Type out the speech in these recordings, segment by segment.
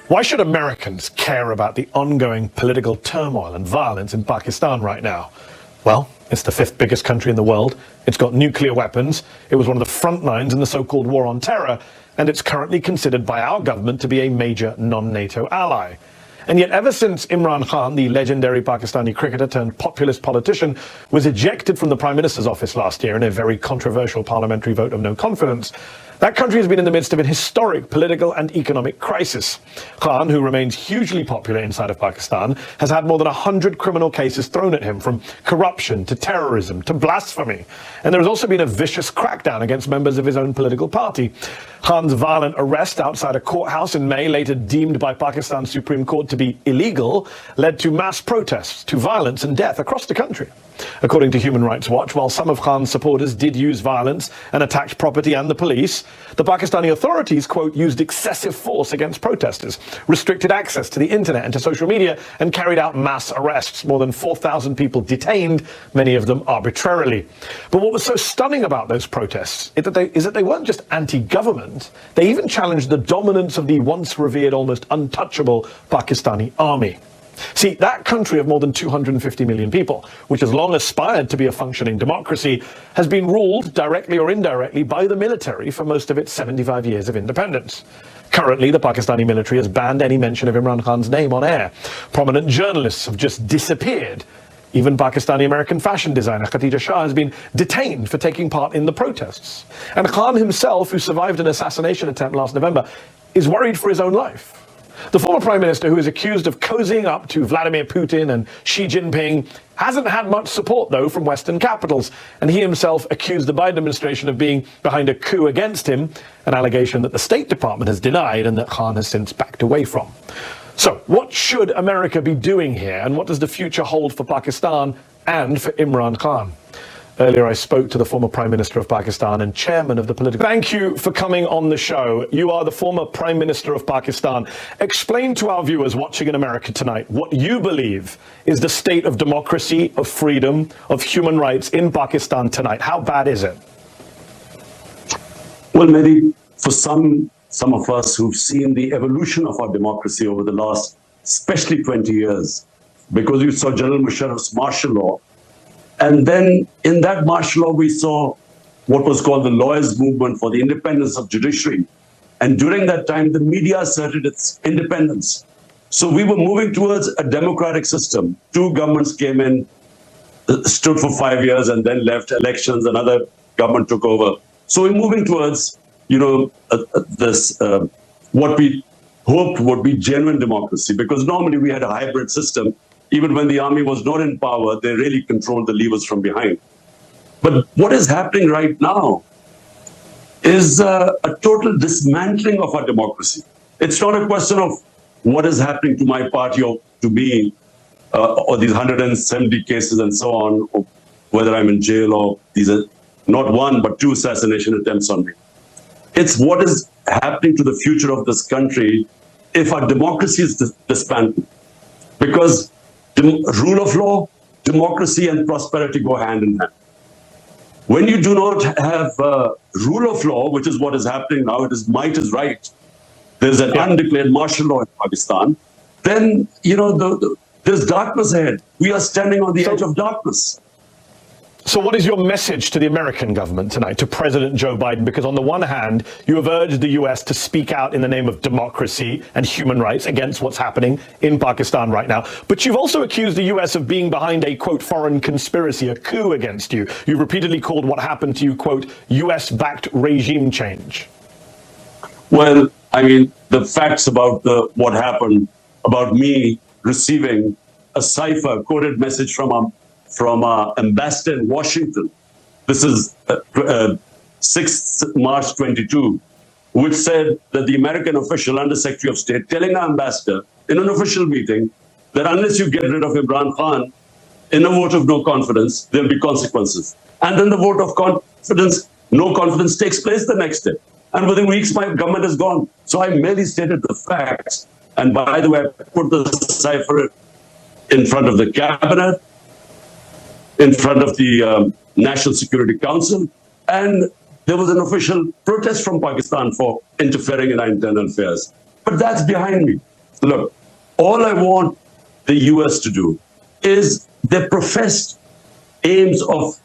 Why should Americans care about the ongoing political turmoil and violence in Pakistan right now? Well, it's the fifth biggest country in the world. It's got nuclear weapons. It was one of the front lines in the so-called war on terror, and it's currently considered by our government to be a major non-NATO ally. And yet ever since Imran Khan, the legendary Pakistani cricketer turned populist politician, was ejected from the Prime Minister's office last year in a very controversial parliamentary vote of no confidence, that country has been in the midst of an historic political and economic crisis. Khan, who remains hugely popular inside of Pakistan, has had more than 100 criminal cases thrown at him, from corruption to terrorism to blasphemy. And there has also been a vicious crackdown against members of his own political party. Khan's violent arrest outside a courthouse in May, later deemed by Pakistan's Supreme Court to be illegal, led to mass protests, to violence and death across the country. According to Human Rights Watch, while some of Khan's supporters did use violence and attacked property and the police, the Pakistani authorities, quote, used excessive force against protesters, restricted access to the internet and to social media, and carried out mass arrests. More than 4,000 people detained, many of them arbitrarily. But what was so stunning about those protests is that they weren't just anti-government, they even challenged the dominance of the once revered, almost untouchable Pakistani army. See, that country of more than 250 million people, which has long aspired to be a functioning democracy, has been ruled, directly or indirectly, by the military for most of its 75 years of independence. Currently, the Pakistani military has banned any mention of Imran Khan's name on air. Prominent journalists have just disappeared. Even Pakistani-American fashion designer Khatija Shah has been detained for taking part in the protests. And Khan himself, who survived an assassination attempt last November, is worried for his own life. The former Prime Minister, who is accused of cozying up to Vladimir Putin and Xi Jinping, hasn't had much support, though, from Western capitals, and he himself accused the Biden administration of being behind a coup against him, an allegation that the State Department has denied and that Khan has since backed away from. So, what should America be doing here, and what does the future hold for Pakistan and for Imran Khan? Earlier, I spoke to the former Prime Minister of Pakistan and chairman of the political... Thank you for coming on the show. You are the former Prime Minister of Pakistan. Explain to our viewers watching in America tonight what you believe is the state of democracy, of freedom, of human rights in Pakistan tonight. How bad is it? Well, Mehdi, for some of us who've seen the evolution of our democracy over the last, especially 20 years, because you saw General Musharraf's martial law, and then in that martial law, we saw what was called the lawyers' movement for the independence of judiciary. And during that time, the media asserted its independence. So we were moving towards a democratic system. Two governments came in, stood for 5 years, and then left elections. Another government took over. So we're moving towards, what we hoped would be genuine democracy, because normally we had a hybrid system. Even when the army was not in power, they really controlled the levers from behind. But what is happening right now is a total dismantling of our democracy. It's not a question of what is happening to my party or to me, or these 170 cases and so on, or whether I'm in jail, or these are not one, but two assassination attempts on me. It's what is happening to the future of this country if our democracy is dismantled. Because rule of law, democracy, and prosperity go hand in hand. When you do not have rule of law, which is what is happening now, it is might is right. There's an undeclared martial law in Pakistan. Then, there's darkness ahead. We are standing on the edge of darkness. So what is your message to the American government tonight, to President Joe Biden? Because on the one hand, you have urged the US to speak out in the name of democracy and human rights against what's happening in Pakistan right now. But you've also accused the US of being behind a, quote, foreign conspiracy, a coup against you. You've repeatedly called what happened to you, quote, US-backed regime change. Well, I mean, the facts about what happened, about me receiving a cipher, coded message from our ambassador in Washington. This is 6th March 22, which said that the American official, Undersecretary of State, telling our ambassador in an official meeting that unless you get rid of Imran Khan in a vote of no confidence, there'll be consequences. And then the vote of confidence, no confidence, takes place the next day. And within weeks, my government is gone. So I merely stated the facts. And by the way, I put the cipher in front of the cabinet, in front of the National Security Council, and there was an official protest from Pakistan for interfering in our internal affairs. But that's behind me. Look, all I want the US to do is their professed aims of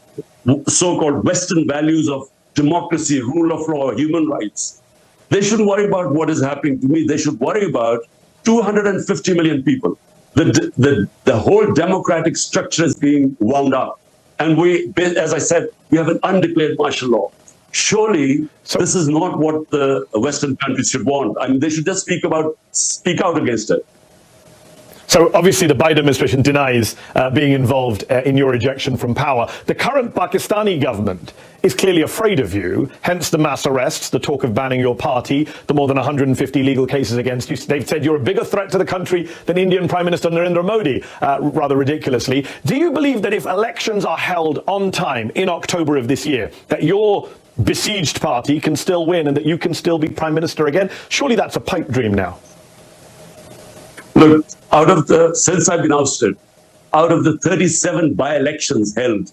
so-called Western values of democracy, rule of law, human rights. They shouldn't worry about what is happening to me. They should worry about 250 million people. The whole democratic structure is being wound up. And we, as I said, we have an undeclared martial law. Surely, this is not what the Western countries should want. I mean, they should just speak out against it. So obviously the Biden administration denies being involved in your ejection from power. The current Pakistani government is clearly afraid of you, hence the mass arrests, the talk of banning your party, the more than 150 legal cases against you. They've said you're a bigger threat to the country than Indian Prime Minister Narendra Modi, rather ridiculously. Do you believe that if elections are held on time in October of this year, that your besieged party can still win and that you can still be Prime Minister again? Surely that's a pipe dream now. Look, since I've been ousted, out of the 37 by-elections held,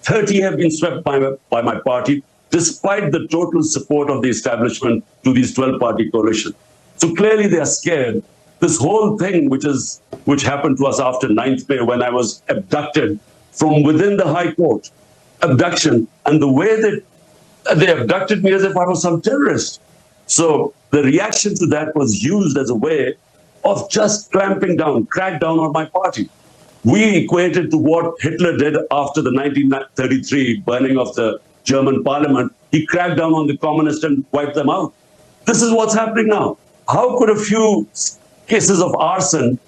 30 have been swept by my party, despite the total support of the establishment to these 12-party coalition. So clearly they are scared. This whole thing, which happened to us after 9th May, when I was abducted from within the High Court, abduction, and the way that they abducted me as if I was some terrorist. So the reaction to that was used as a way of just clamping down, crack down on my party. We equated to what Hitler did after the 1933 burning of the German parliament. He cracked down on the communists and wiped them out. This is what's happening now. How could a few cases of arson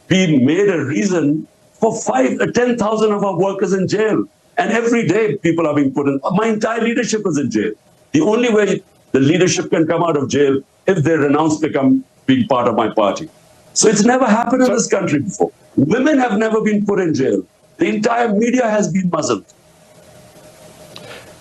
be made a reason for 10,000 of our workers in jail? And every day people are being put in. My entire leadership is in jail. The only way the leadership can come out of jail if they renounce being part of my party. So it's never happened in this country before. Women have never been put in jail. The entire media has been muzzled.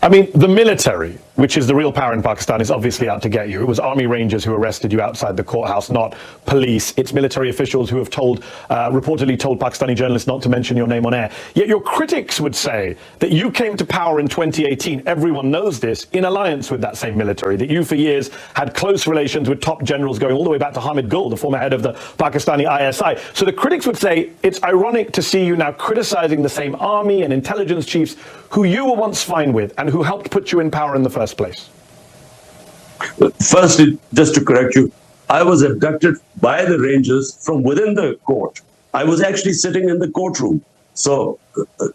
I mean, the military, which is the real power in Pakistan, is obviously out to get you. It was army rangers who arrested you outside the courthouse, not police. It's military officials who have reportedly told Pakistani journalists not to mention your name on air. Yet your critics would say that you came to power in 2018, everyone knows this, in alliance with that same military, that you for years had close relations with top generals going all the way back to Hamid Gul, the former head of the Pakistani ISI. So the critics would say it's ironic to see you now criticizing the same army and intelligence chiefs who you were once fine with and who helped put you in power in the first place. Firstly, just to correct you, I was abducted by the Rangers from within the court. I was actually sitting in the courtroom. So,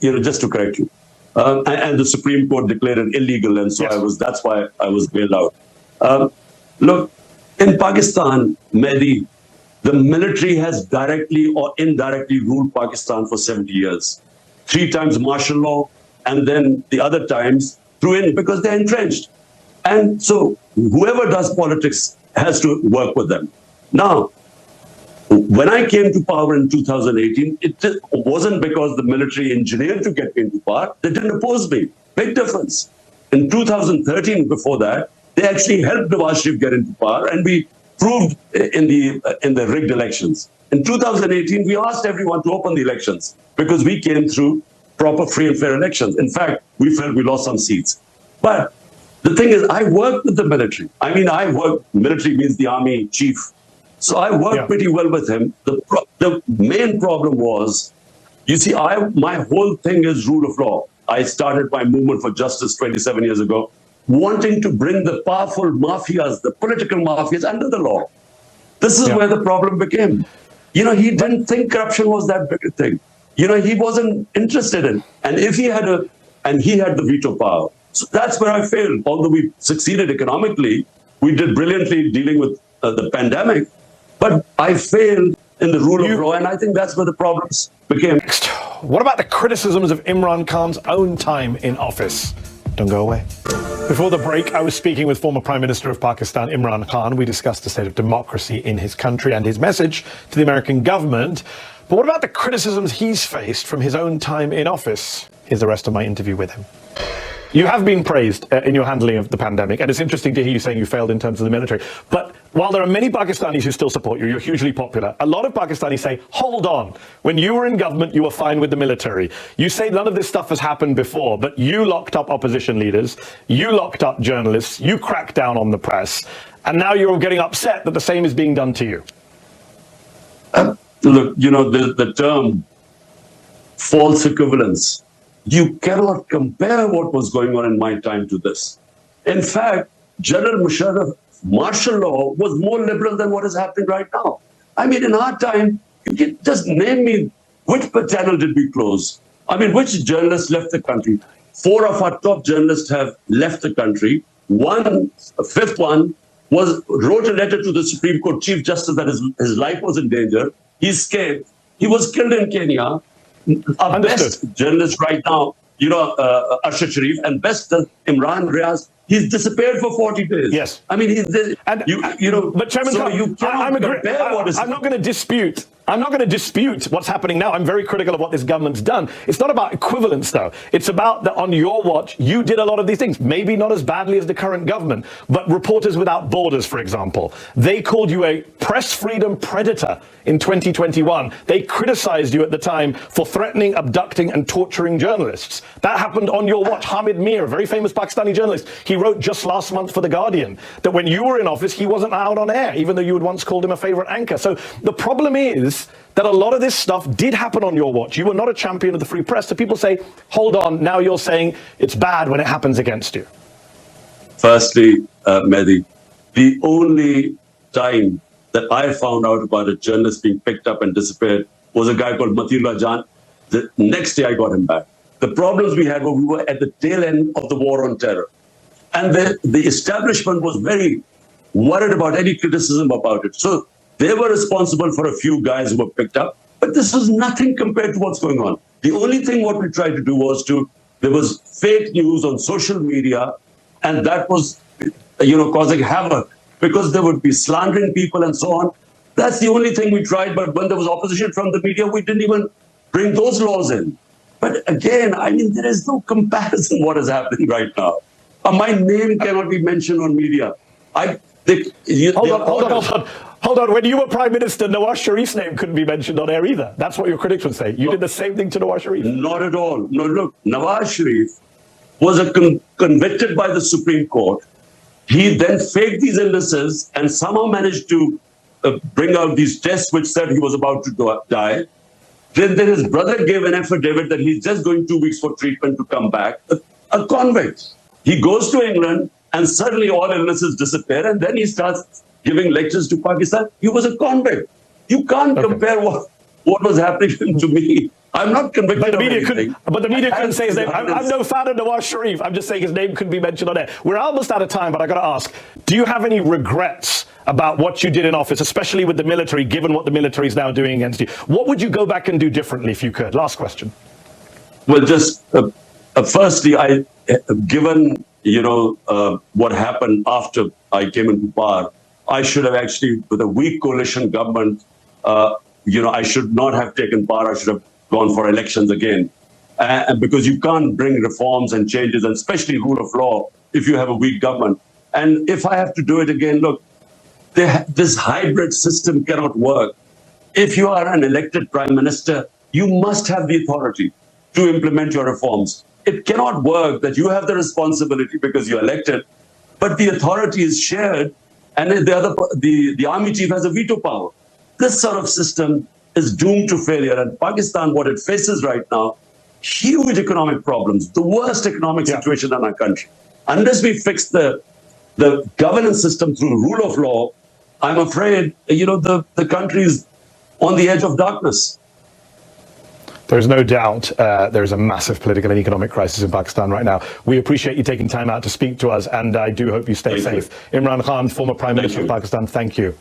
just to correct you. And the Supreme Court declared it illegal, and so yes. That's why I was bailed out. Look, in Pakistan, Mehdi, the military has directly or indirectly ruled Pakistan for 70 years. 3 times martial law, and then the other times because they're entrenched. And so whoever does politics has to work with them. Now, when I came to power in 2018, it wasn't because the military engineered to get me into power. They didn't oppose me. Big difference. In 2013, before that, they actually helped Nawaz Sharif get into power, and we proved in the rigged elections. In 2018, we asked everyone to open the elections because we came through proper, free and fair elections. In fact, we felt we lost some seats. But the thing is, I worked with the military. I mean, military means the army chief. So I worked pretty well with him. The main problem was, you see, my whole thing is rule of law. I started my movement for justice 27 years ago, wanting to bring the powerful mafias, the political mafias, under the law. This is where the problem became. He didn't think corruption was that big a thing. He wasn't interested in, and he had the veto power. So that's where I failed. Although we succeeded economically, we did brilliantly dealing with the pandemic, but I failed in the rule of law, and I think that's where the problems became. Next, what about the criticisms of Imran Khan's own time in office? Don't go away. Before the break, I was speaking with former Prime Minister of Pakistan, Imran Khan. We discussed the state of democracy in his country and his message to the American government. But what about the criticisms he's faced from his own time in office? Here's the rest of my interview with him. You have been praised in your handling of the pandemic, and it's interesting to hear you saying you failed in terms of the military. But while there are many Pakistanis who still support you, you're hugely popular, a lot of Pakistanis say, hold on, when you were in government, you were fine with the military. You say none of this stuff has happened before, but you locked up opposition leaders, you locked up journalists, you cracked down on the press, and now you're getting upset that the same is being done to you. Look, the term false equivalence, you cannot compare what was going on in my time to this. In fact, General Musharraf, martial law was more liberal than what is happening right now. I mean, in our time, you can just name me which channel did we close? I mean, which journalists left the country? 4 of our top journalists have left the country. A fifth one wrote a letter to the Supreme Court Chief Justice that his life was in danger. He escaped. He was killed in Kenya. Our best journalist right now, Arshad Sharif, and best Imran Riaz, he's disappeared for 40 days. Yes. I mean, but Chairman Khan, I'm not going to dispute. I'm not going to dispute what's happening now. I'm very critical of what this government's done. It's not about equivalence, though. It's about that on your watch, you did a lot of these things. Maybe not as badly as the current government, but Reporters Without Borders, for example, they called you a press freedom predator in 2021. They criticized you at the time for threatening, abducting, and torturing journalists. That happened on your watch. Hamid Mir, a very famous Pakistani journalist, he wrote just last month for The Guardian that when you were in office, he wasn't allowed on air, even though you had once called him a favorite anchor. So the problem is that a lot of this stuff did happen on your watch. You were not a champion of the free press. So people say, hold on, now you're saying it's bad when it happens against you. Firstly, Mehdi, the only time that I found out about a journalist being picked up and disappeared was a guy called Matiullah Jan. The next day I got him back. The problems we had were we were at the tail end of the war on terror. And the establishment was very worried about any criticism about it. So they were responsible for a few guys who were picked up, but this was nothing compared to what's going on. The only thing what we tried to do was there was fake news on social media, and that was, causing havoc because there would be slandering people and so on. That's the only thing we tried, but when there was opposition from the media, we didn't even bring those laws in. But again, I mean, there is no comparison what is happening right now. My name cannot be mentioned on media. Hold on. When you were Prime Minister, Nawaz Sharif's name couldn't be mentioned on air either. That's what your critics would say. You did the same thing to Nawaz Sharif. Not at all. No, look, Nawaz Sharif was convicted by the Supreme Court. He then faked these illnesses and somehow managed to bring out these tests which said he was about to die. Then his brother gave an affidavit that he's just going 2 weeks for treatment to come back. A convict. He goes to England and suddenly all illnesses disappear, and then he starts giving lectures to Pakistan. He was a convict. You can't compare what was happening to me. I'm not convicted of anything. But the media couldn't say his name. I'm no fan of Nawaz Sharif. I'm just saying his name couldn't be mentioned on air. We're almost out of time, but I got to ask, do you have any regrets about what you did in office, especially with the military, given what the military is now doing against you? What would you go back and do differently if you could? Last question. Well, just firstly, given what happened after I came into power, I should have actually, with a weak coalition government, I should not have taken power. I should have gone for elections again. Because you can't bring reforms and changes, and especially rule of law, if you have a weak government. And if I have to do it again, look, this hybrid system cannot work. If you are an elected prime minister, you must have the authority to implement your reforms. It cannot work that you have the responsibility because you're elected, but the authority is shared, and the army chief has a veto power. This sort of system is doomed to failure. And Pakistan, what it faces right now, huge economic problems, the worst economic situation in our country. Unless we fix the governance system through rule of law, I'm afraid, the country is on the edge of darkness. There's no doubt there's a massive political and economic crisis in Pakistan right now. We appreciate you taking time out to speak to us, and I do hope you stay safe. Imran Khan, former Prime Minister of Pakistan, thank you.